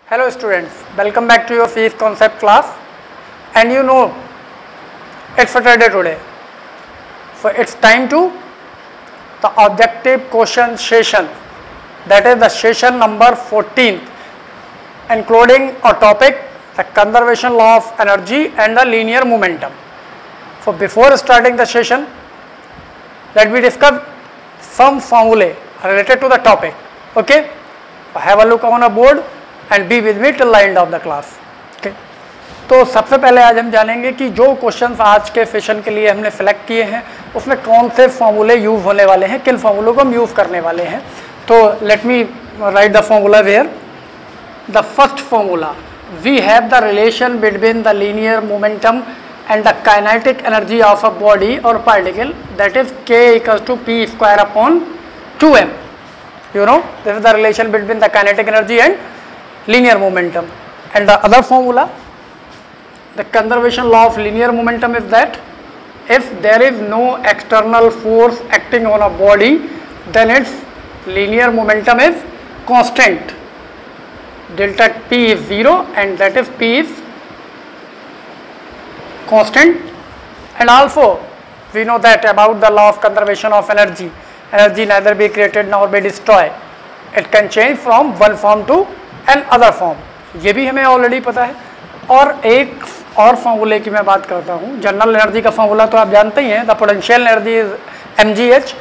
Hello students, welcome back to your fifth concept class, and you know it's Saturday today, so it's time to the objective question session, that is the session number 14, including a topic the conservation law of energy and the linear momentum. So before starting the session, let me discuss some formulae related to the topic. Okay, so have a look on a board and be with me till the end of the class. Okay. तो सबसे पहले आज हम जानेंगे कि जो questions आज के सेशन के लिए हमने सेलेक्ट किए हैं उसमें कौन से फॉर्मूले यूज होने वाले हैं, किन फॉर्मूलों को हम यूज करने वाले हैं. तो let me write the formula where. The first formula, we have the relation between the linear momentum and the kinetic energy of a body or particle, that is k equals to p square upon 2m. You know, this is the relation between the kinetic energy and linear momentum. And the other formula, the conservation law of linear momentum is that if there is no external force acting on a body, then its linear momentum is constant. Delta p is 0 and that is p is constant. And also we know that about the law of conservation of energy, energy neither be created nor be destroyed, it can change from one form to another form. ये भी हमें already पता है. और एक और फॉर्मूले की मैं बात करता हूँ. जनरल एनर्जी का फॉर्मूला तो आप जानते ही हैं, the potential energy is mgh,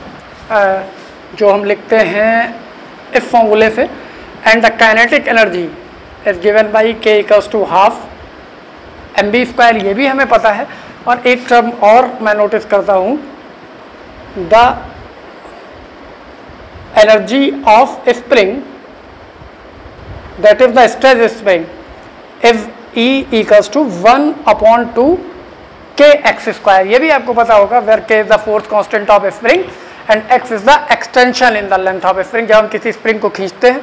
जो हम लिखते हैं इस फॉर्मूले से. And the kinetic energy is given by k equals to half mv square, ये भी हमें पता है. और एक टर्म और मैं नोटिस करता हूँ, the energy of spring, that is the stretch spring, is E equals to 1/2 kx square. ये भी आपको पता होगा, where k is the force constant of spring and x is the extension in the length of spring. जब हम किसी spring को खींचते हैं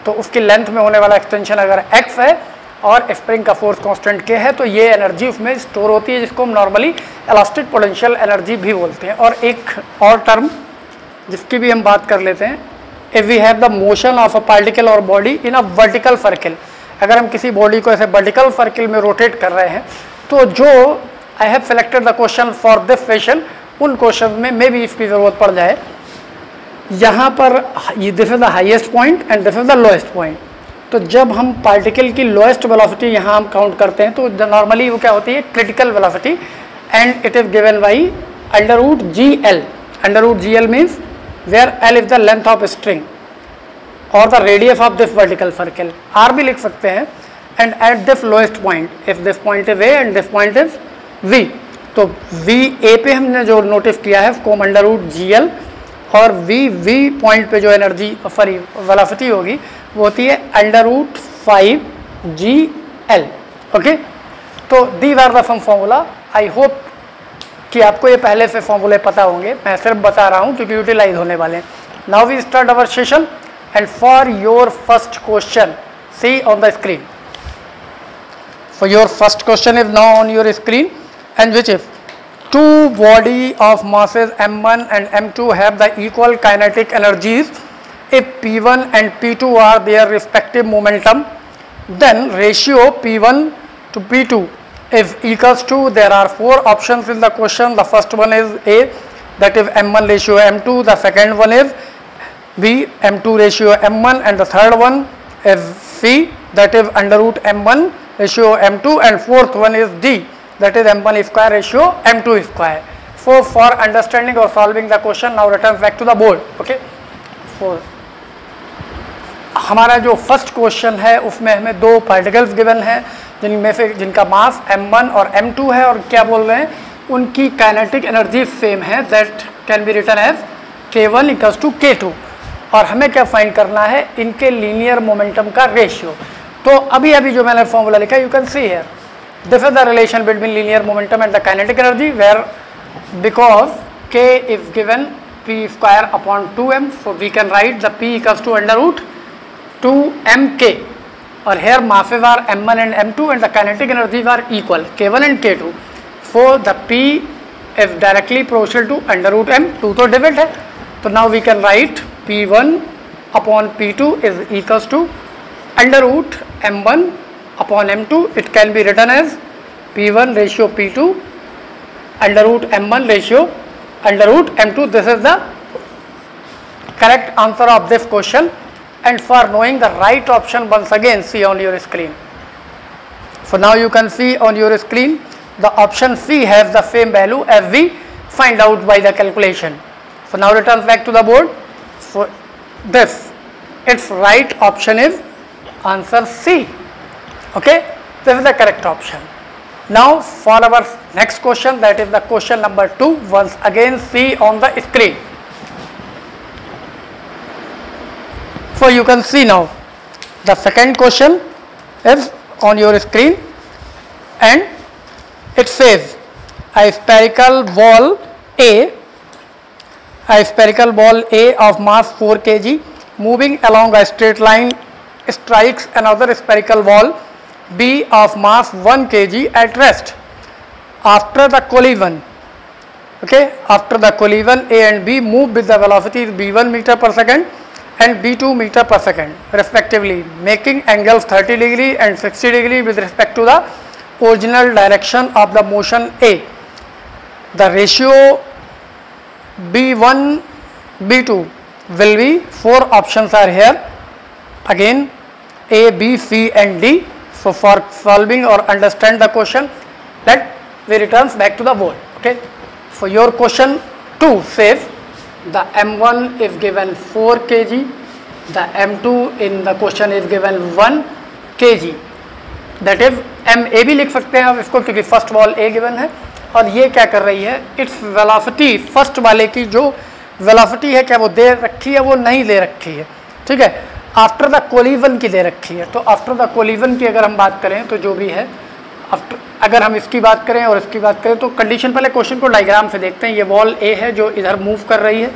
तो उसकी लेंथ में होने वाला एक्सटेंशन अगर x है और स्प्रिंग का फोर्स कांस्टेंट k है, तो ये एनर्जी उसमें स्टोर होती है, जिसको हम नॉर्मली इलास्टिक पोटेंशियल एनर्जी भी बोलते हैं. और एक और टर्म जिसकी भी हम बात कर लेते हैं, if we have the motion of a particle or body in a vertical circle, अगर हम किसी बॉडी को ऐसे वर्टिकल सर्किल में रोटेट कर रहे हैं, तो जो I have selected the question for this session, उन क्वेश्चन में मे भी इसकी ज़रूरत पड़ जाए. यहाँ पर this is the highest point and this is the lowest point. तो जब हम पार्टिकल की लोएस्ट वेलोसिटी यहाँ हम काउंट करते हैं, तो नॉर्मली वो क्या होती है, critical velocity, and it is given by √GL. √GL means where L is the length of string और the radius of this vertical circle. R भी लिख सकते हैं. And at this lowest point, if this point is A and this point is V, तो VA पे हमने जो notice किया है उसको √GL, और V पॉइंट पे जो एनर्जी सॉरी वेलोसिटी होगी वो होती है √5GL. ओके, तो these are the some formula. I hope कि आपको ये पहले से फॉर्मूले पता होंगे, मैं सिर्फ बता रहा हूँ क्योंकि यूटिलाइज होने वाले हैं. Now we start our session. And for your first question, see on the screen. For your first question is now on your screen, and which is two body of masses m1 and m2 have the equal kinetic energies. If p1 and p2 are their respective momentum, then ratio p1 to p2 is equals to, there are four options in the question. The first one is A, that is m1 ratio m2. The second one is B, m2 ratio m1, and the third one is C, that is √m1 ratio m2, and fourth one is D, that is m1 square ratio m2 square. So for understanding or solving the question, now return back to the board. Okay, so हमारा जो first question है उसमें हमें दो particles given हैं, जिनमें से जिनका मास m1 और m2 है, और क्या बोल रहे हैं, उनकी काइनेटिक एनर्जी सेम है, that can be written as k1 equals to k2. और हमें क्या फाइंड करना है, इनके लीनियर मोमेंटम का रेशियो. तो अभी जो मैंने फॉर्मूला लिखा, you can see here, this is the relation between linear momentum and the kinetic energy, where because k is given p square upon 2m, so we can write the p equals to √2mk. और here masses are m1 and m2 and the kinetic energies are equal, k1 and k2. So the p is directly proportional to √m2, तो divide है. तो now we can write p1 upon p2 is equals to under root m1 upon m2. It can be written as p1 ratio p2 under root m1 ratio under root m2. This is the correct answer of this question. And for knowing the right option, once again see on your screen. So now you can see on your screen the option C has the same value as we find out by the calculation. So now return back to the board. So this, its right option is answer C. Okay, this is the correct option. Now for our next question, that is the question number 2. Once again see on the screen. So you can see now the second question is on your screen, and it says a spherical ball A of mass 4 kg moving along a straight line strikes another spherical ball B of mass 1 kg at rest. After the collision, okay, after the collision A and B move with the velocity b1 meter per second and b2 meter per second respectively, making angles 30 degree and 60 degree with respect to the original direction of the motion A. The ratio b1 b2 will be, 4 options are here again, A, B, C and D. So for solving or understand the question, let we returns back to the board. Okay, so your question 2 says the m1 is given 4 kg, the m2 in the question is given 1 kg, that is ma भी लिख सकते हैं आप इसको, क्योंकि first ball a given है और ये क्या कर रही है, इट्स वेलोसिटी, फर्स्ट वाले की जो वेलोसिटी है क्या वो दे रखी है, वो नहीं दे रखी है, ठीक है, आफ्टर द कोलिजन की दे रखी है। तो आफ्टर द कोलिजन की अगर हम बात करें तो जो भी है आफ्टर, अगर हम इसकी बात करें और इसकी बात करें तो कंडीशन, पहले क्वेश्चन को डायग्राम से देखते हैं। ये बॉल ए है जो इधर मूव कर रही है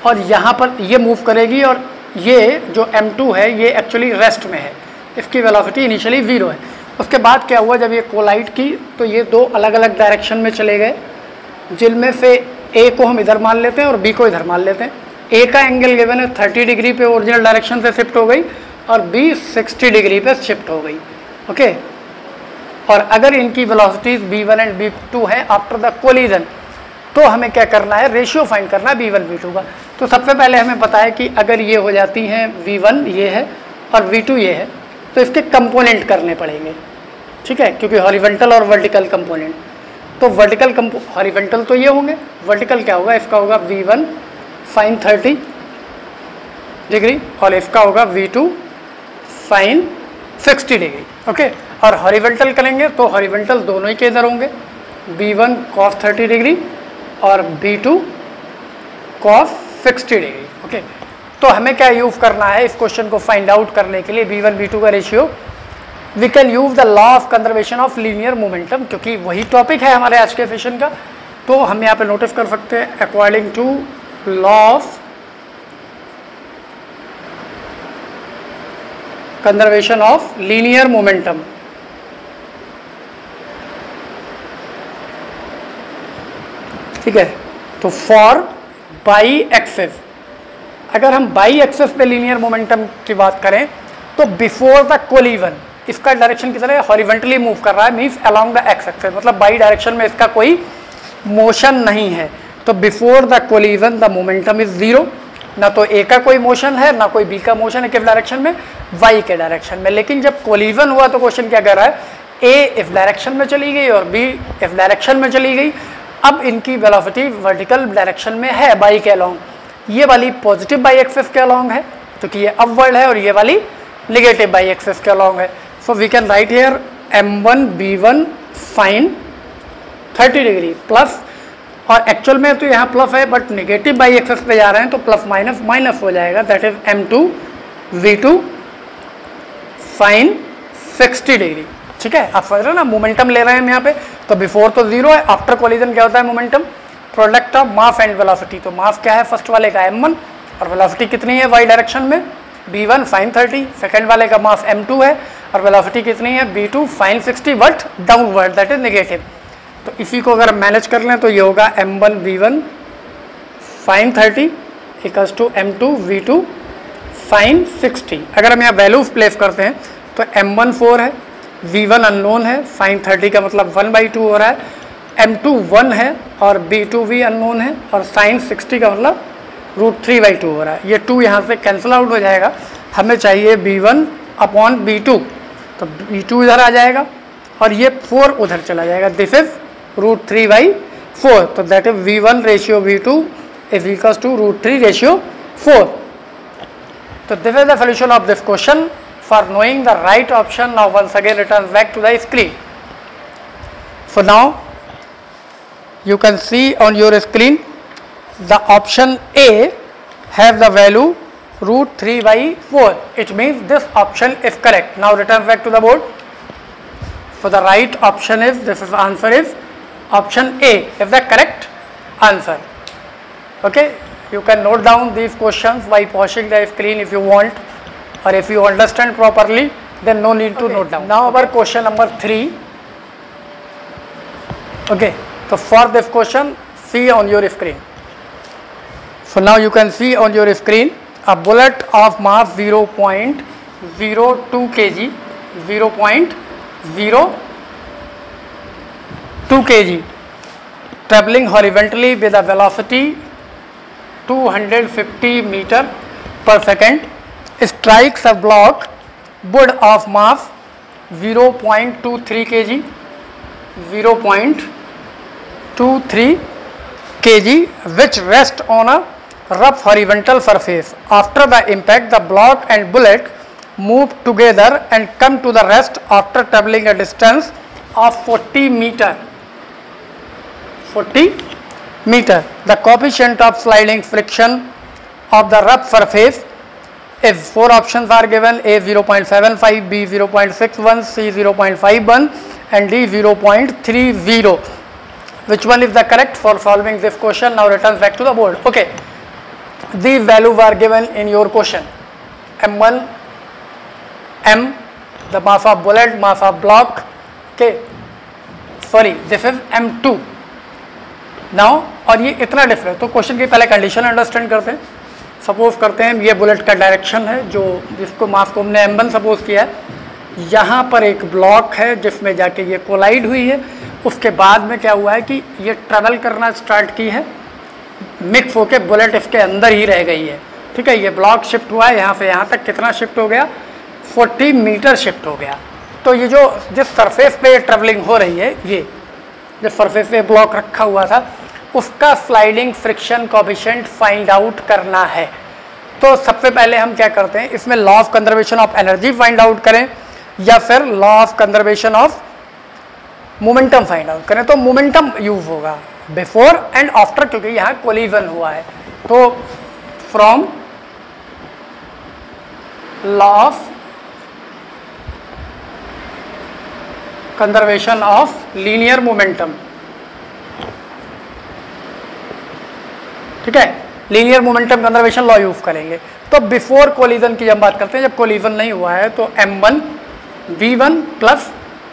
और यहाँ पर ये मूव करेगी, और ये जो m2 है ये एक्चुअली रेस्ट में है, इसकी वेलोसिटी इनिशियली 0 है। उसके बाद क्या हुआ, जब ये कोलाइड की तो ये 2 अलग अलग डायरेक्शन में चले गए, जिनमें से ए को हम इधर मान लेते हैं और बी को इधर मान लेते हैं। ए का एंगल गिवन है 30 डिग्री पे ओरिजिनल डायरेक्शन से शिफ्ट हो गई और बी 60 डिग्री पे शिफ्ट हो गई। ओके, और अगर इनकी वेलोसिटीज b1 एंड b2 है आफ्टर द कोलिजन, तो हमें क्या करना है, रेशियो फाइंड करना है b1 b2 का। तो सबसे पहले हमें पता है कि अगर ये हो जाती हैं v1 ये है और v2 ये है, तो इसके कंपोनेंट करने पड़ेंगे, ठीक है, क्योंकि हॉरिजॉन्टल और वर्टिकल कंपोनेंट। तो वर्टिकल हॉरिजॉन्टल तो ये होंगे, वर्टिकल क्या होगा, इसका होगा v1 साइन 30 डिग्री और इसका होगा v2 साइन 60 डिग्री। ओके, और हॉरिजॉन्टल करेंगे तो हॉरिजॉन्टल दोनों ही के इधर होंगे, b1 cos 30 डिग्री और b2 cos 60 डिग्री। ओके, तो हमें क्या यूज़ करना है इस क्वेश्चन को फाइंड आउट करने के लिए b1 b2 का ratio, we can use the law of conservation of linear momentum, क्योंकि वही टॉपिक है हमारे आज के सेशन का। तो हम यहाँ पे नोटिस कर सकते हैं according to law of conservation of linear momentum, ठीक है। तो फॉर बाई एक्सिस, अगर हम बाई एक्सिस पे लीनियर मोमेंटम की बात करें तो बिफोर द कोलिजन इसका डायरेक्शन की तरह हॉरिजॉन्टली मूव कर रहा है, means along the x axis, मतलब बाई डायरेक्शन में इसका कोई मोशन नहीं है। तो before the collision the momentum is 0, ना तो ए का कोई मोशन है ना कोई बी का मोशन है, किस डायरेक्शन में, वाई के डायरेक्शन में। लेकिन जब कोलिजन हुआ तो क्वेश्चन क्या कर रहा है, ए इस डायरेक्शन में चली गई और बी इस डायरेक्शन में चली गई। अब इनकी वेलोसिटी वर्टिकल डायरेक्शन में है बाई के अलोंग, ये वाली पॉजिटिव बाई एक्सिस के अलोंग है क्योंकि ये अपवर्ड है और ये वाली नेगेटिव बाई एक्सिस के अलोंग है। So we can write here m1 b1 sine 30 degree plus, और एक्चुअल में तो यहाँ प्लस है बट नेगेटिव बाई एक्सिस पे जा रहे हैं तो प्लस माइनस माइनस हो जाएगा, that is m2 v2 sign 60 degree. ठीक है, आप समझ रहे हो ना, मोमेंटम ले रहे हैं हम यहाँ पे, तो बिफोर तो 0 है, आफ्टर कोलिजन क्या होता है momentum, product of mass and velocity. तो मास क्या है फर्स्ट वाले का m1 और वेलोसिटी कितनी है वाई डायरेक्शन में b1 साइन 30, सेकेंड वाले का मास m2 है और वेलोसिटी कितनी है b2 sine 60 but downward that is negative. तो इसी को अगर मैनेज कर लें तो ये होगा m1 v1 sign 30 equals to m2 v2 sign 60। अगर हम यहाँ वैल्यूज प्लेस करते हैं तो m1 4 है, v1 अननोन है, sin 30 का मतलब 1/2 हो रहा है, m2 1 है और b2 भी अननोन है और sin 60 का मतलब √3/2 हो रहा है। ये 2 यहाँ से कैंसिल आउट हो जाएगा, हमें चाहिए b1/b2, तो b2 इधर आ जाएगा और ये 4 उधर चला जाएगा, दिस इज √3/4, तो that is v1/v2 is equals to √3/4. So this is the solution of this question. For knowing the right option, now once again return back to the screen. So now you can see on your screen the option A have the value √3/4. It means this option is correct. Now return back to the board. So the right option is, this is answer is option A is the correct answer. Okay, you can note down these questions by pausing the screen if you want, or if you understand properly then no need to note down. Now our question number 3. Okay, so for this question, see on your screen. So now you can see on your screen a bullet of mass 0.02 kg, 0.02 kg traveling horizontally with a velocity 250 meter per second strikes a block wood of mass 0.23 kg, 0.23 kg which rests on a rough horizontal surface. After the impact, the block and bullet move together and come to the rest after traveling a distance of 40 meter. 40 meter. The coefficient of sliding friction of the rough surface is, 4 options are given: A 0.75, B 0.61, C 0.51 and D 0.30. Which one is the correct for solving this question? Now return back to the board. Okay, these values are given in your question. M1, M, the mass of bullet, mass of block. Okay, sorry, this is M2. Now और ये इतना difference, तो question की पहले condition understand करते हैं। Suppose करते हैं ये बुलेट का डायरेक्शन है, जो जिसको मास को हमने m1 सपोज किया है, यहाँ पर एक ब्लॉक है जिसमें जाके ये कोलाइड हुई है। उसके बाद में क्या हुआ है कि ये ट्रैवल करना स्टार्ट की है, मिक्स होके बुलेट इसके अंदर ही रह गई है। ठीक है, ये ब्लॉक शिफ्ट हुआ है यहाँ से यहाँ तक, कितना शिफ्ट हो गया? 40 मीटर शिफ्ट हो गया। तो ये जो जिस सरफेस पे ट्रेवलिंग हो रही है, ये जिस सरफेस पे ब्लॉक रखा हुआ था, उसका sliding friction coefficient find out करना है। तो सबसे पहले हम क्या करते हैं, इसमें law of conservation of energy find out करें या फिर law of conservation of momentum find out करें। तो मोमेंटम यूज होगा बिफोर एंड आफ्टर, क्योंकि यहाँ कोलिजन हुआ है। तो from law of conservation of linear momentum, ठीक है, linear momentum conservation law use करेंगे। तो बिफोर कोलिजन की जब बात करते हैं, जब कोलिजन नहीं हुआ है, तो m1 v1 plus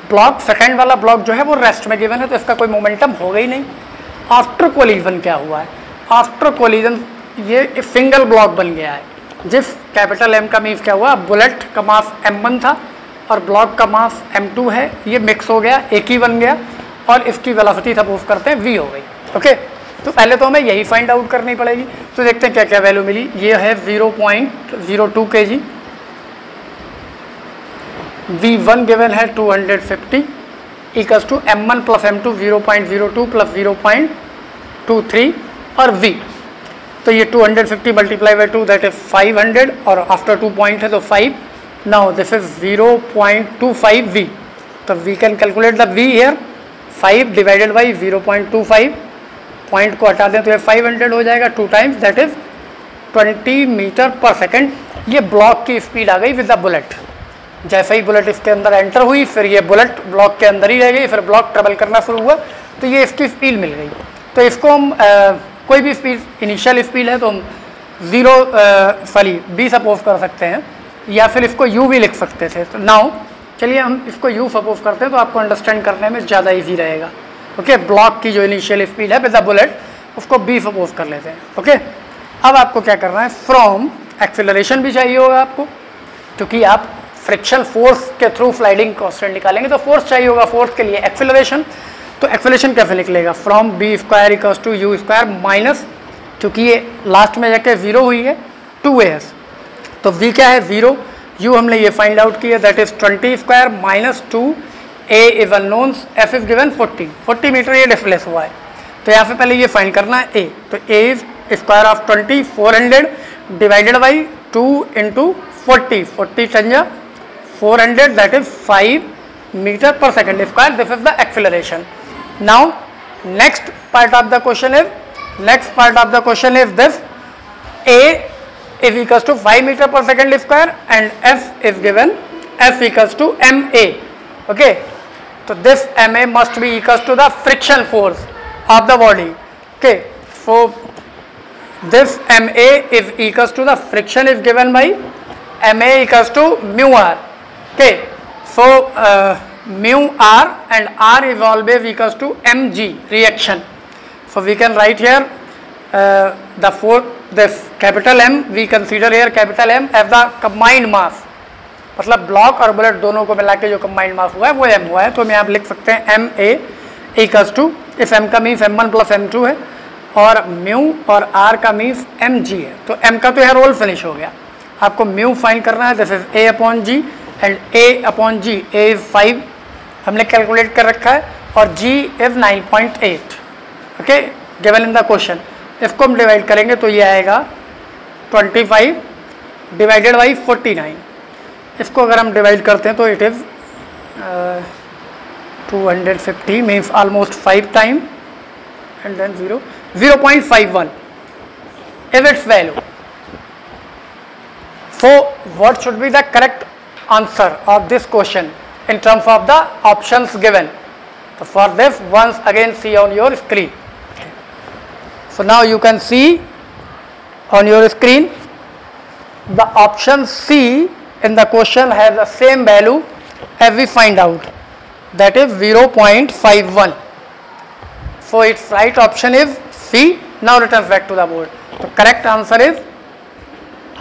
block, second वाला ब्लॉक जो है वो रेस्ट में गिवन है, तो इसका कोई मोमेंटम होगा ही नहीं। आफ्टर कोलिजन क्या हुआ है? आफ्टर कोलिजन ये सिंगल ब्लॉक बन गया है, जिस कैपिटल M का मीन्स क्या हुआ, बुलेट का मास m1 था और ब्लॉक का मास m2 है, ये मिक्स हो गया, एक ही बन गया और इसकी वेलोसिटी सपोज करते हैं v हो गई। ओके, तो पहले तो हमें यही फाइंड आउट करनी पड़ेगी। तो देखते हैं क्या क्या वैल्यू मिली। ये है 0.02 kg, v1 गिवन है 250 इक्वल्स टू m1 प्लस m2 0.02 प्लस 0.23 और v, तो ये 250 मल्टीप्लाई बाई 2 दैट इज 500 और आफ्टर 2 पॉइंट है तो 5। नाउ दिस इज 0.25 v, तो we can calculate the v here, 5 divided by 0.25, point को हटा दें तो ये 500 हो जाएगा, 2 टाइम्स दैट इज 20 मीटर पर सेकेंड। ये ब्लॉक की स्पीड आ गई विद द बुलेट। जैसे ही बुलेट इसके अंदर एंटर हुई, फिर ये बुलेट ब्लॉक के अंदर ही रह गई, फिर ब्लॉक ट्रेवल करना शुरू हुआ, तो ये इसकी स्पीड मिल गई। तो इसको हम कोई भी स्पीड, इनिशियल स्पीड है तो हम b सपोज कर सकते हैं, या फिर इसको u भी लिख सकते थे। तो नाउ चलिए हम इसको u सपोज करते हैं, तो आपको अंडरस्टैंड करने में ज़्यादा ईजी रहेगा। ओके, ब्लॉक की जो इनिशियल स्पीड है विद द बुलेट, उसको b सपोज कर लेते हैं। ओके, अब आपको क्या करना है, फ्रॉम एक्सेलरेशन भी चाहिए होगा आपको, क्योंकि आप फ्रिक्शन फोर्स के थ्रू स्लाइडिंग कांस्टेंट निकालेंगे तो फोर्स चाहिए होगा, फोर्स के लिए एक्सेलरेशन। तो एक्सेलरेशन कैसे निकलेगा, from b square equals to u square minus, क्योंकि ये लास्ट में जाके 0 हुई है 2as, तो v क्या है 0, u हमने ये फाइंड आउट किया that is 20 square minus 2, a is unknown, f is given 40 metre ये डिस्प्लेस हुआ है। तो यहाँ से पहले ये फाइंड करना है a, तो a is square of 20 400 divided by 2 into 40 चंजा 400 दैट इज 5 मीटर पर second square, this is the acceleration. Now next part of the question is this, a is equals to 5 meter per second square and f is given, f equals to ma, okay, so this ma must be equals to the friction force of the body, okay, so this ma is equals to the friction is given by ma equals to mu r, okay, so mu r and r is always equals to mg reaction, so we can write here this capital M, we consider here capital M as the combined mass, मतलब block और bullet दोनों को मिला के जो combined मास हुआ है वो m हुआ है। तो हम यहाँ लिख सकते हैं ma equals to, if m का मीन्स m1 प्लस m2 है और म्यू और r का मीन्स mg है, तो m का तो यह रोल फिनिश हो गया। आपको म्यू फाइंड करना है, this is a upon g and a upon g, a is 5 हमने कैलकुलेट कर रखा है और g is 9.8, okay, given in the question. इसको हम डिवाइड करेंगे तो ये आएगा 25 डिवाइडेड बाई 49, इसको अगर हम डिवाइड करते हैं तो it is 250 means almost 5 time and then 0.51 is its value. So what should be the correct answer of this question in terms of the options given. So for this once again see on your screen. So now you can see on your screen the option C in the question has the same value as we find out, that is 0.51. So its right option is C. Now return back to the board. The correct answer is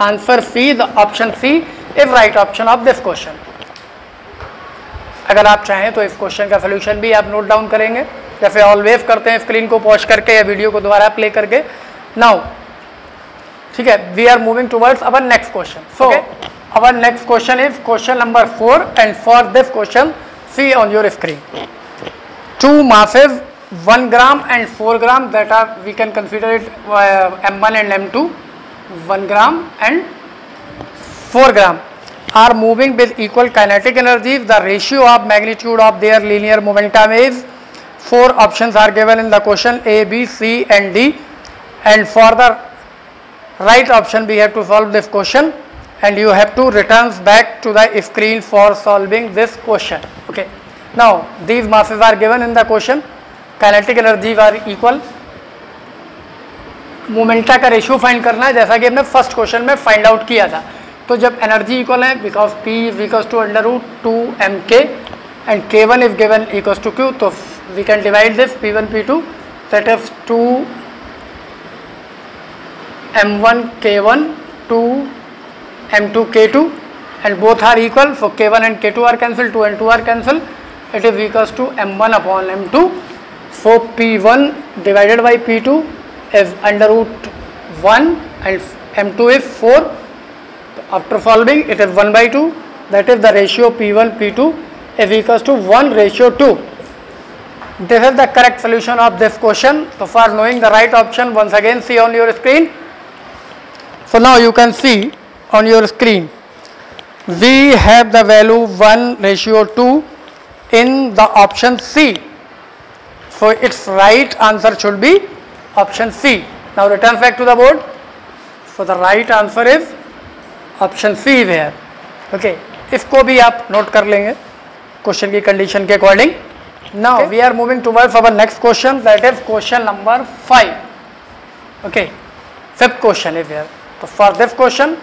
answer C. The option C is right option of this question. अगर आप चाहें तो इस question का solution भी आप note down करेंगे, जैसे ऑलवेज करते हैं स्क्रीन को पॉज करके या वीडियो को दोबारा प्ले करके। नाउ ठीक है, we are moving towards our next question. So our next question is question number 4 and for this question see on your screen two masses 1 gram and 4 gram that are we can consider it m1 and m2, 1 gram and 4 gram are moving with equal kinetic energies. The ratio of magnitude of their linear momentum is, 4 options are given in the question A, B, C and D, and for the right option we have to solve this question and you have to return back to the screen for solving this question. Okay, now these masses are given in the question, kinetic energies are equal, momenta का ratio find करना है जैसा कि हमने first question में find out किया था। तो जब एनर्जी इक्वल है because P is equals to √2mk and K1 is given equals to Q, तो we can divide this P1 P2 that is 2m1 K1 2m2 K2 and both are equal, so K1 and K2 are cancelled, 2 and 2 are cancelled, it is equals to m1 upon m2, so P1 divided by P2 is √1 and m2 is 4. After solving it is 1 by 2, that is the ratio P1 P2 is equals to 1:2. This is the correct solution of this question. So for knowing the right option, once again see on your screen. So now you can see on your screen we have the value 1:2 in the option C. So its right answer should be option C. Now return back to the board. So the right answer is option C है। Okay, इसको भी आप note कर लेंगे question की condition के according. Now we are moving towards our next question that is question number 5। Okay, fifth question is here. तो for this question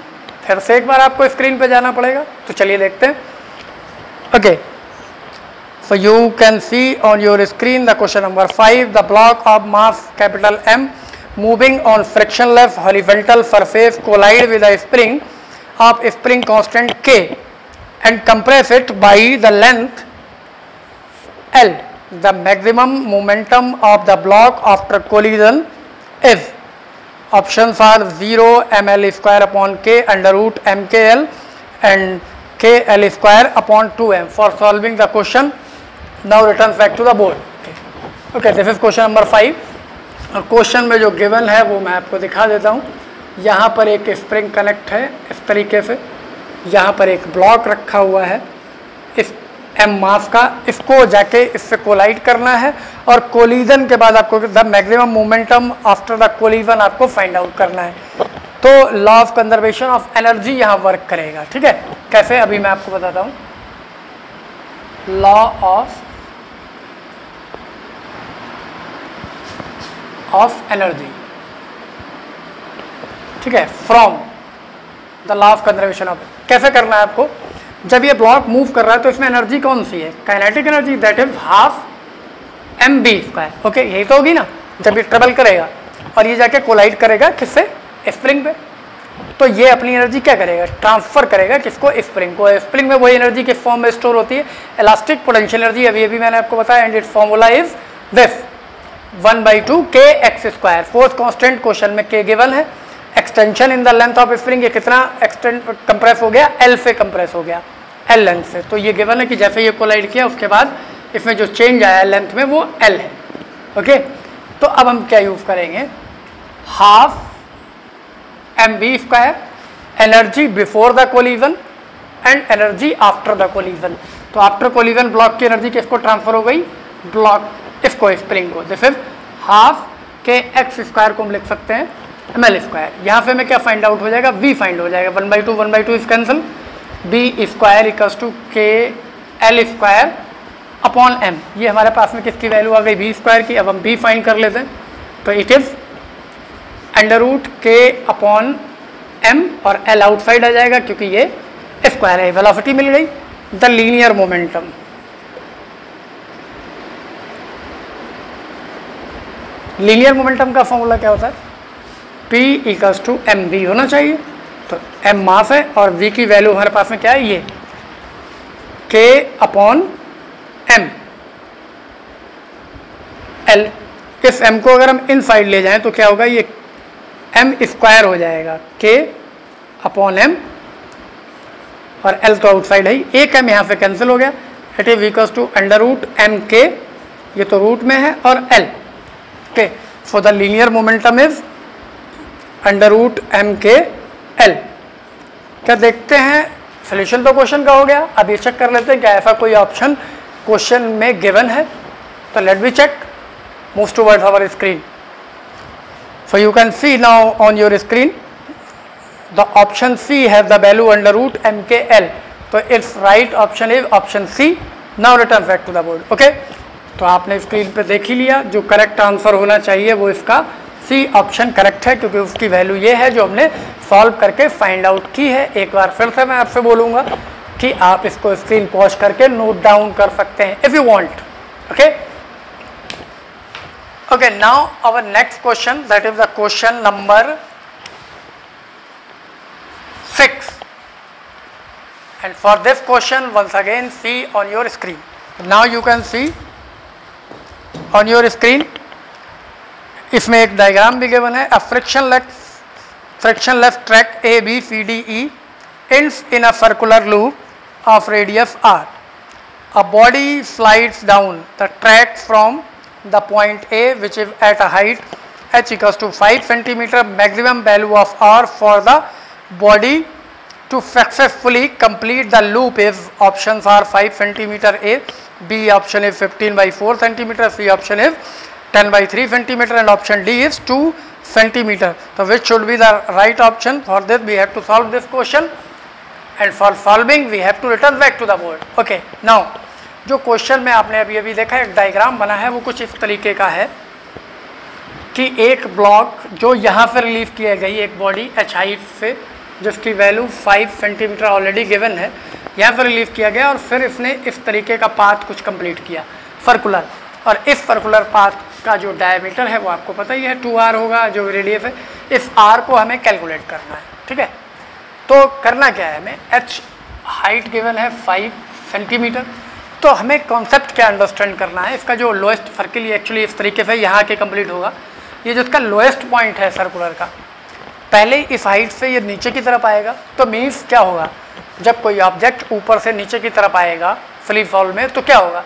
फिर से एक बार आपको स्क्रीन पे जाना पड़ेगा, तो चलिए देखते हैं। Okay, so you can see on your screen the question number 5, the block of mass capital M moving on frictionless horizontal surface collide with a spring of spring constant K and compress it by the length L. The maximum momentum of the block after collision is. Options are 0 ml square upon k under root mkl and kl square upon 2m. For solving the question, now return back to the board. Okay, this is question number 5. और question में जो given है वो मैं आपको दिखा देता हूँ। यहाँ पर एक स्प्रिंग कनेक्ट है इस तरीके से, यहाँ पर एक ब्लॉक रखा हुआ है इस m मास का, इसको जाके इससे कोलाइड करना है और कोलिजन के बाद आपको the maximum momentum after the collision आपको फाइंड आउट करना है। तो law of conservation of energy यहाँ वर्क करेगा। ठीक है, कैसे अभी मैं आपको बताता हूँ। लॉ ऑफ एनर्जी, ठीक है, from the law of conservation of. कैसे करना है आपको, जब ये ब्लॉक मूव कर रहा है तो इसमें एनर्जी कौन सी है, kinetic energy, that is half mv²। Okay, यही तो होगी ना जब ये ट्रेवल करेगा और ये जाके कोलाइड करेगा किससे, स्प्रिंग पे। तो ये अपनी एनर्जी क्या करेगा, ट्रांसफर करेगा किसको, स्प्रिंग को। स्प्रिंग में वही एनर्जी किस फॉर्म में स्टोर होती है, इलास्टिक पोटेंशियल एनर्जी। अभी मैंने आपको बताया and it's formula is this 1/2 kx²। Force constant question में k गिवन है। Extension in the length of spring, ये कितना एक्सटेंड कंप्रेस हो गया, L से कंप्रेस हो गया, L लेंथ से। तो ये गिवन है कि जैसे ये कोलाइड किया उसके बाद इसमें जो चेंज आया लेंथ में वो L है। ओके, तो अब हम क्या यूज करेंगे, half mv², energy before the collision and energy after the collision. तो आफ्टर कोलिजन ब्लॉक की एनर्जी किसको ट्रांसफर हो गई, ब्लॉक इसको, स्प्रिंग को। दिस इज हाफ kx² को हम लिख सकते हैं ml²। यहाँ पे में क्या फाइंड आउट हो जाएगा, v फाइंड हो जाएगा। 1/2 is cancel, b² equals to kl² upon m। ये हमारे पास में किसकी वैल्यू आ गई, b² की। अब हम b फाइंड कर लेते हैं, तो it is √k upon m और l आउटसाइड आ जाएगा क्योंकि ये स्क्वायर है। वेलोसिटी मिल गई, the linear momentum. Linear momentum का फॉर्मूला क्या होता है, P इक्वल्स टू mv होना चाहिए। तो m मास है और v की वैल्यू हमारे पास में क्या है, ये k अपॉन m l। इस m को अगर हम इन साइड ले जाएं तो क्या होगा, ये m² हो जाएगा, k अपॉन m और l तो आउटसाइड है, एक m यहाँ से कैंसिल हो गया। It is equals to √mk, ये तो रूट में है, और l। Okay, so the linear momentum is √mkl। क्या देखते हैं, सोल्यूशन तो क्वेश्चन का हो गया। अब ये चेक कर लेते हैं क्या ऐसा कोई ऑप्शन क्वेश्चन में गिवन है। तो let be check, move towards our screen. So you can see now on your screen the option C have the value √mkl। तो it's right option is option C. Now return back to the board. Okay, तो आपने screen पे देख ही लिया, जो correct answer होना चाहिए वो इसका सी ऑप्शन करेक्ट है, क्योंकि उसकी वैल्यू ये है जो हमने सॉल्व करके फाइंड आउट की है। एक बार फिर से मैं आपसे बोलूँगा कि आप इसको स्क्रीन पॉज करके नोट डाउन कर सकते हैं if you want. Okay, okay, now our next question, that is the question number 6, and for this question once again see on your screen. Now you can see on your screen, इसमें एक diagram भी given है। A frictionless track ABCDE ends in a circular loop of radius r. A body slides down the track from the point A, which is at a height h equals to 5 centimeter. Maximum value of r for the body to successfully complete the loop is, options are 5 centimeter A, B option is 15/4 centimeter, C option is 10/3 centimeter, and option D is 2 centimeter. So which should be the right option? For this we have to solve this question, and for solving we have to return back to the board. Okay, now जो question में आपने अभी देखा एक diagram बना है, वो कुछ इस तरीके का है कि एक ब्लॉक जो यहाँ से रिलीव किया गई, एक बॉडी h हाइट से जिसकी वैल्यू 5 सेंटीमीटर ऑलरेडी गिवन है, यहाँ से रिलीव किया गया और फिर इसने इस तरीके का पाथ कुछ कंप्लीट किया सर्कुलर, और इस सर्कुलर पाथ का जो डायमीटर है वो आपको पता ही है 2r होगा, जो रेडियस है। इस r को हमें कैलकुलेट करना है। ठीक है, तो करना क्या है, हमें h हाइट गिवन है 5 सेंटीमीटर। तो हमें कॉन्सेप्ट क्या अंडरस्टैंड करना है, इसका जो लोएस्ट सर्किल ये एक्चुअली इस तरीके से यहाँ के कंप्लीट होगा। ये जो इसका लोएस्ट पॉइंट है सर्कुलर का, पहले इस हाइट से ये नीचे की तरफ आएगा। तो मीन्स क्या होगा, जब कोई ऑब्जेक्ट ऊपर से नीचे की तरफ आएगा फ्री फॉल में, तो क्या होगा,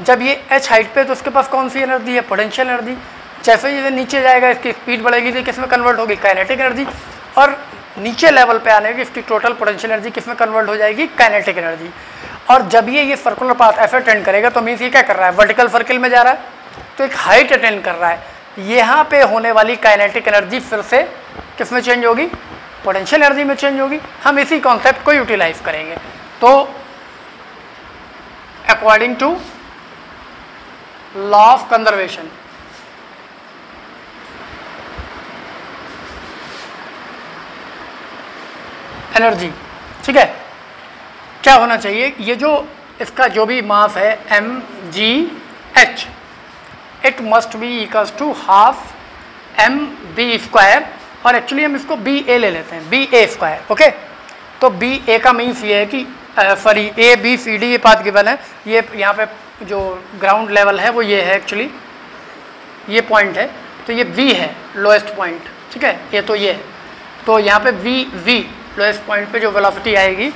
जब ये h हाइट पे तो उसके पास कौन सी एनर्जी है, पोटेंशियल एनर्जी। जैसे ये नीचे जाएगा इसकी स्पीड बढ़ेगी तो किस में कन्वर्ट होगी, काइनेटिक एनर्जी। और नीचे लेवल पे आने की इसकी टोटल पोटेंशियल एनर्जी किस में कन्वर्ट हो जाएगी, काइनेटिक एनर्जी। और जब ये सर्कुलर पाथ ऐसे अटेंड करेगा तो मीन्स ये क्या कर रहा है, वर्टिकल सर्किल में जा रहा है, तो एक हाइट अटेंड कर रहा है। यहाँ पे होने वाली काइनेटिक एनर्जी फिर से किस में चेंज होगी, पोटेंशियल एनर्जी में चेंज होगी। हम इसी कॉन्सेप्ट को यूटिलाइज करेंगे। तो according to law of conservation, energy, ठीक है, क्या होना चाहिए, ये जो इसका जो भी मास है mgh, it must be equals to half mb²। और एक्चुअली हम इसको BA ले लेते हैं, BA², ओके। तो BA का मीन्स ये है कि सॉरी ABCD ये पाथ गिवन है, ये यहाँ पे जो ग्राउंड लेवल है वो ये है, एक्चुअली ये पॉइंट है, तो ये V है लोएस्ट पॉइंट, ठीक है, ये तो ये है। तो यहाँ पे V लोएस्ट पॉइंट पे जो वेलोसिटी आएगी,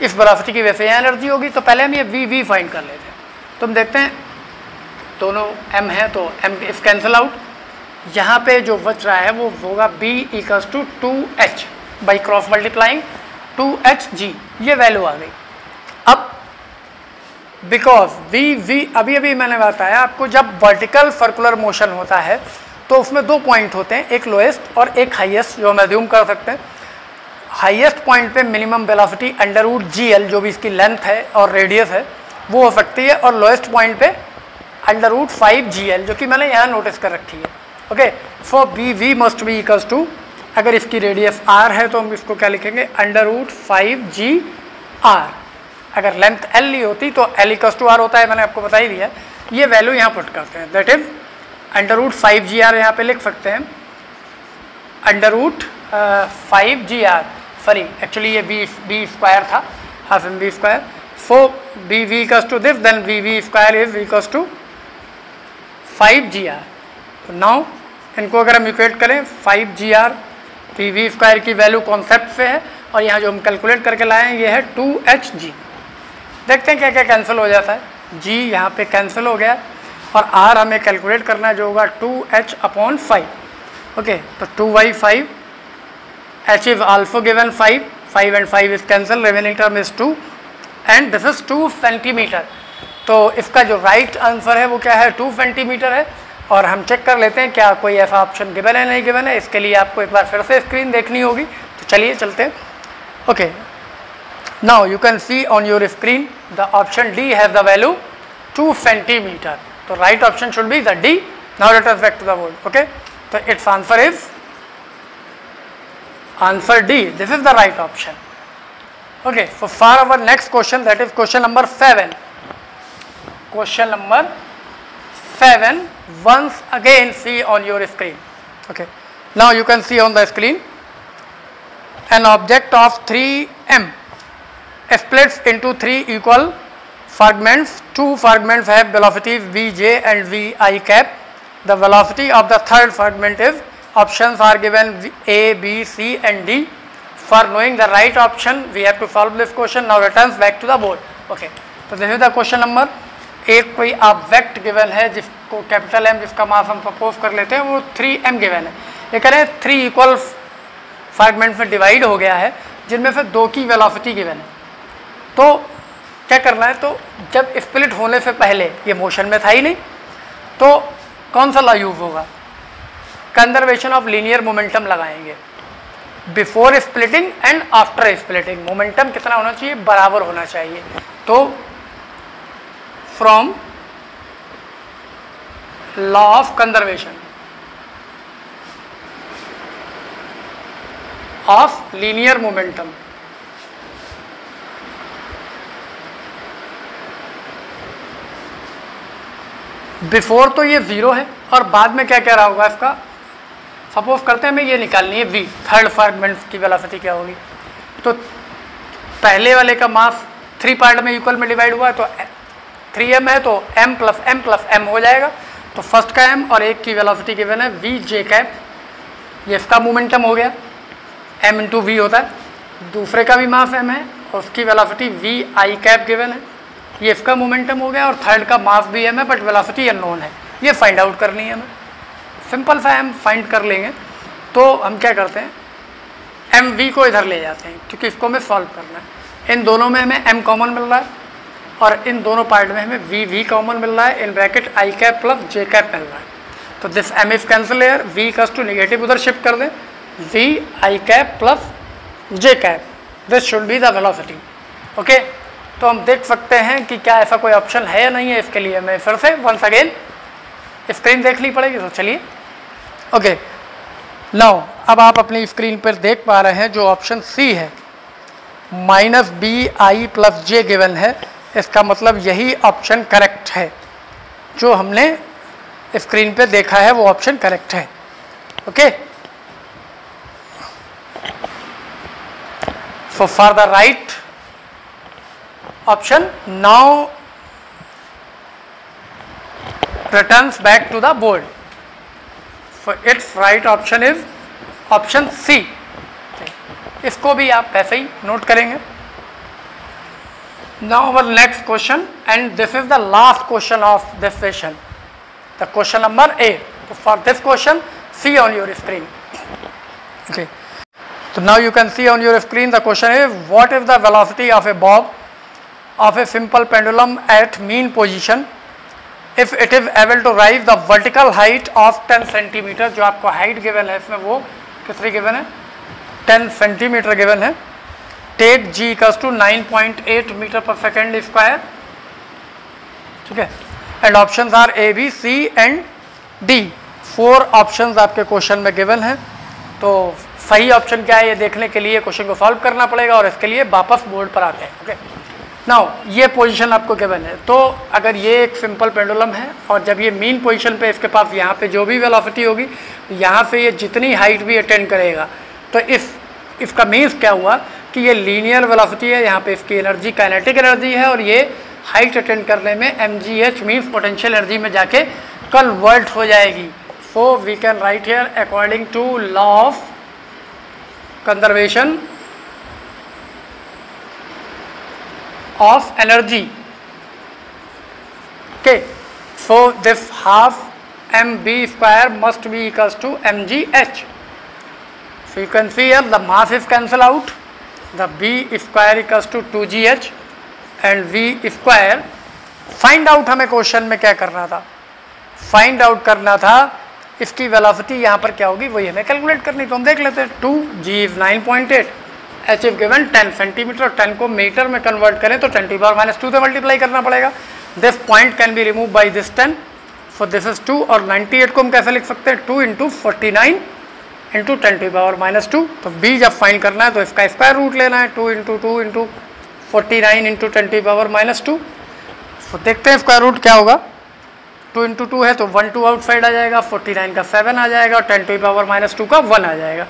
इस वेलोसिटी की वजह से यहाँ एनर्जी होगी। तो पहले हम ये V फाइंड कर लेते हैं। तो हम देखते हैं दोनों m है तो m इस कैंसिल आउट, यहाँ पे जो बच रहा है वो होगा B equals to 2h by cross multiplying 2hg, ये वैल्यू आ गई। अब बिकॉज V अभी मैंने बताया आपको, जब वर्टिकल सर्कुलर मोशन होता है तो उसमें दो पॉइंट होते हैं, एक लोएस्ट और एक हाईएस्ट, जो हम एज्यूम कर सकते हैं। हाईएस्ट पॉइंट पे मिनिमम वेलोसिटी √GL जो भी इसकी लेंथ है और रेडियस है वो हो सकती है, और लोएस्ट पॉइंट पे √5GL जो कि मैंने यहाँ नोटिस कर रखी है, okay. For V must be equals to, अगर इसकी रेडियस r है तो हम इसको क्या लिखेंगे, √5GR। अगर लेंथ L नहीं होती तो L इक्वल्स टू R होता है, मैंने आपको बता ही दिया। ये वैल्यू यहाँ पुट करते हैं, दैट इज √5GR यहाँ पे लिख सकते हैं, √5GR, सॉरी एक्चुअली ये B² था, half mb²। So BV equals to this, then VV² is equals to 5GR। तो नाउ इनको अगर हम इक्वेट करें 5GR, VV² की वैल्यू कॉन्सेप्ट से है, और यहाँ जो हम कैलकुलेट करके लाए हैं ये है 2hg। देखते हैं क्या क्या कैंसिल हो जाता है, g यहाँ पे कैंसिल हो गया, और r हमें कैलकुलेट करना है जो होगा 2h/5, ओके। तो 2/5, h is also given 5 and 5 is cancel, remaining term is 2 and this is 2 centimetre. तो इसका जो राइट आंसर है वो क्या है, 2 सेंटीमीटर है। और हम चेक कर लेते हैं क्या कोई ऐसा ऑप्शन गिवन है नहीं गिवन है, इसके लिए आपको एक बार फिर से स्क्रीन देखनी होगी। तो चलिए चलते हैं, okay. Now you can see on your screen the option D has the value 2 centimetre. तो right option should be the D। Now let us back to the board, okay. तो it's answer is answer D, this is the right option, okay। So for our next question, that is question number 7, once again see on your screen, okay। Now you can see on the screen an object of 3m splits into 3 equal fragments. 2 fragments have velocities Vj and Vi cap. The velocity of the third fragment is, options are given A, B, C and D. For knowing the right option, we have to solve this question. Now returns back to the board. Okay. तो this is the question number. एक कोई object given है जिसको capital M जिसका मास हम suppose कर लेते हैं, वो 3m गिवन है। ये कह रहे हैं 3 इक्वल फ्रैगमेंट में डिवाइड हो गया है जिनमें से 2 की वेलोसिटी गिवन है। तो क्या करना है, तो जब स्प्लिट होने से पहले ये मोशन में था ही नहीं, तो कौन सा लॉ यूज होगा, कंजर्वेशन ऑफ लीनियर मोमेंटम लगाएंगे। Before splitting and after splitting momentum कितना होना चाहिए, बराबर होना चाहिए। तो from law of conservation of linear momentum, before तो ये 0 है और बाद में क्या कह रहा होगा इसका, सपोज करते हैं हमें ये निकालनी है v, थर्ड फ्रैगमेंट की वेलोसिटी क्या होगी। तो पहले वाले का मास 3 पार्ट में इक्वल में डिवाइड हुआ है तो 3m है तो m प्लस m हो जाएगा। तो फर्स्ट का m और एक की वेलोसिटी गिवन है v j कैप, ये इसका मोमेंटम हो गया, m इंटू वी होता है। दूसरे का भी मास m है और उसकी velocity v i cap given है, ये इसका मोमेंटम हो गया। और थर्ड का मास भी m है बट वेलोसिटी अननोन है, ये फाइंड आउट करनी है हमें। सिंपल सा हम फाइंड कर लेंगे। तो हम क्या करते हैं, एम वी को इधर ले जाते हैं क्योंकि इसको हमें सॉल्व करना है। इन दोनों में हमें m कॉमन मिल रहा है और इन दोनों पार्ट में हमें v कॉमन मिल रहा है, in bracket i cap plus j cap मिल रहा है। तो this m is cancel here, v equals to negative उधर शिफ्ट कर दें, v i cap plus j cap, this should be the velocity. Okay, तो हम देख सकते हैं कि क्या ऐसा कोई ऑप्शन है या नहीं है। इसके लिए हमें फिर से वंस अगेन स्क्रीन देखनी पड़ेगी। तो चलिए, ओके नाउ अब आप अपनी स्क्रीन पर देख पा रहे हैं जो ऑप्शन सी है minus B I plus J given है, इसका मतलब यही ऑप्शन करेक्ट है। जो हमने स्क्रीन पे देखा है वो ऑप्शन करेक्ट है। Okay, so for the right option now returns back to the board. So it's right option is option C. इसको भी आप ऐसे ही नोट करेंगे। Now our next question, and this is the last question of this session, the question number 8. So for this question, see on your screen. Okay, so now you can see on your screen the question is, what is the velocity of a bob of a simple pendulum at mean position if it is able to rise the vertical height of 10 centimeter। जो आपको height given है इसमें वो कितनी given है, 10 centimeter given है। Take g equals to 9.8 metre पर second square. ठीक है, and options are A B C and D. 4 options आपके क्वेश्चन में गिवन है। तो सही ऑप्शन क्या है ये देखने के लिए क्वेश्चन को सॉल्व करना पड़ेगा और इसके लिए वापस बोर्ड पर आते हैं। ओके, नाउ ये पोजीशन आपको गिवन है। तो अगर ये एक सिंपल पेंडुलम है और जब ये मीन पोजीशन पे इसके पास यहाँ पे जो भी वेलोसिटी होगी, यहाँ से ये जितनी हाइट भी अटेंड करेगा, तो इसका मीन्स क्या हुआ कि ये लीनियर वेलोसिटी है, यहाँ पे इसकी एनर्जी काइनेटिक एनर्जी है और ये हाइट अटेंड करने में mgh मीन्स पोटेंशियल एनर्जी में जाके कन्वर्ट हो जाएगी। So we can write here according to law of conservation of energy. Okay, so this half mb square must be equals to mgh। So you can see here the mass is cancel out, the b square equals to 2gh and v square। Find out हमें question में क्या करना था, find out करना था इसकी velocity यहाँ पर क्या होगी वही हमें कैलकुलेट करनी। तो हम देख लेते हैं, 2g is 9.8, h is given 10 centimetre, 10 को मीटर में कन्वर्ट करें तो 10⁻² से मल्टीप्लाई करना पड़ेगा। This point can be remove by this 10, so this is 2 और 98 को हम कैसे लिख सकते हैं, 2 × 49 इंटू 10⁻²। तो b जब फाइंड करना है तो इसका स्क्वायर रूट लेना है, 2 × 2 × 49 इंटू 10⁻²। तो देखते हैं स्क्वायर रूट क्या होगा। 2 × 2 है तो 1 2 आउटसाइड आ जाएगा, 49 का 7 आ जाएगा और 10⁻² का 1 आ जाएगा।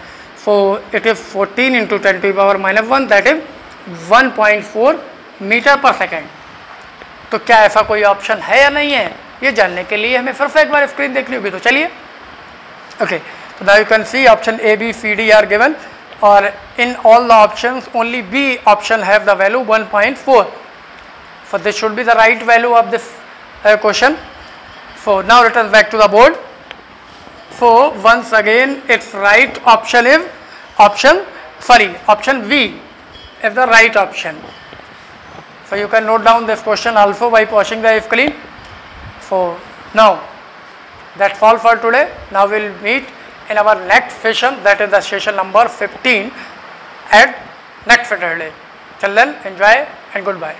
So it is 14 into 10⁻1, that is 1.4 metre पर सेकेंड। तो क्या ऐसा कोई ऑप्शन है या नहीं है ये जानने के लिए हमें फिर से एक बार स्क्रीन देखनी होगी। तो चलिए, okay, so now you can see option A, B, C, D are given, or in all the options only B option have the value 1.4. So this should be the right value of this question. So now return back to the board. So once again its right option is option V is the right option. So you can note down this question also by pausing the screen. So now that's all for today. Now we'll meet in our next session, that is the session number 15 at next Saturday. Till then, enjoy and goodbye.